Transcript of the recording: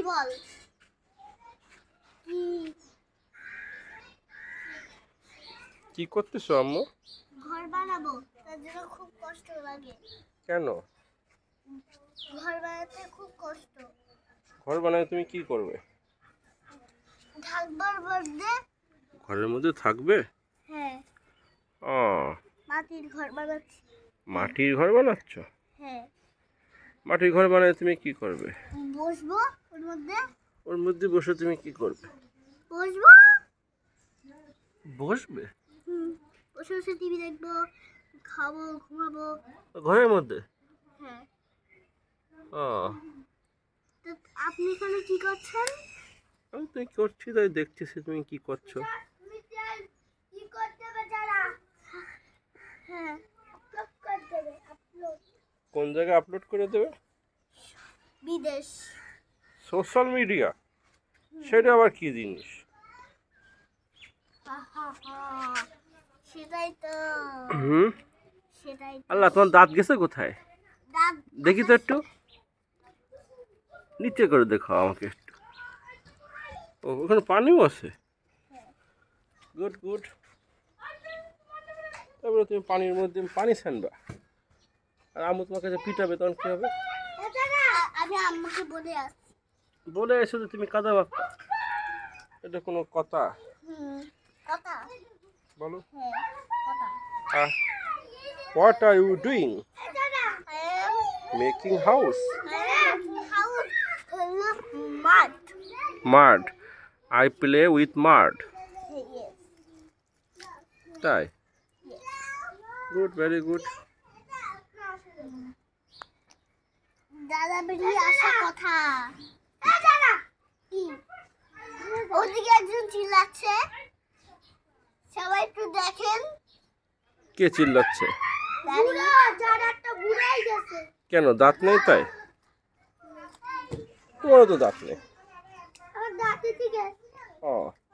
বল কি কি করতেছো আম্মু? ঘর বানাবো, তার জন্য খুব কষ্ট লাগে। কেন? ঘর বানাতে খুব কষ্ট। ঘর বানায় তুমি কি করবে? ঢাকবার মধ্যে। ঘরের মধ্যে থাকবে? হ্যাঁ, ও, মাটির ঘর বানাচ্ছি। মাটির ঘর বানাচ্ছ? হ্যাঁ, মাটির ঘর বানায় তুমি কি করবে? বসবো ওর মধ্যে। ওর মধ্যে বসে তুমি কি করবে? বসবো। বসবে বসে বসে টিভি দেখবো, খাবো, ঘুমাবো। ঘরের মধ্যে? হ্যাঁ। ও, তো আপনি এখানে কি করছেন? আমি তো করছি, তাই দেখতেছি তুমি কি করছো। কি করতে হবে যারা? হ্যাঁ, আপলোড করে দেবে, আপলোড। কোন জায়গায় আপলোড করে দেবে? বিদেশ। Social media? সেটা আবার কি জিনিস? সেটাই তো। হুম। সেটাই তো। আল্লাহ, তোমার দাঁত গেছে কোথায়? দাঁত দেখি তো একটু, নিচে করে দেখো আমাকে একটু। ও, ওখানে পানিও আছে। Good good. তারপরে তুমি পানির মধ্যে পানি ছানবা, আর আম্মু তোমার কাছে পিটাবে, তখন কি হবে? আমি আম্মুকে বলে আসছি। বলে এসে যে তুমি কাঁদাবা, এটা কোনো কথা? কথা। বলো। হ্যাঁ, কথা। What are you doing? I am making house? house mud. Mud? I play with mud? Yes. তাই? Good, very good. দাদা বেরিয়ে আসা কথা। কি? ওদিকে একজন চিল্লাচ্ছে, সবাই একটু দেখেন। কে চিল্লাচ্ছে? বুড়া, যার একটা বুড়াই গেছে। কেন, দাঁত নেই তাই? তোমারও তো দাঁত নেই। আমার দাঁতে থেকে। ও,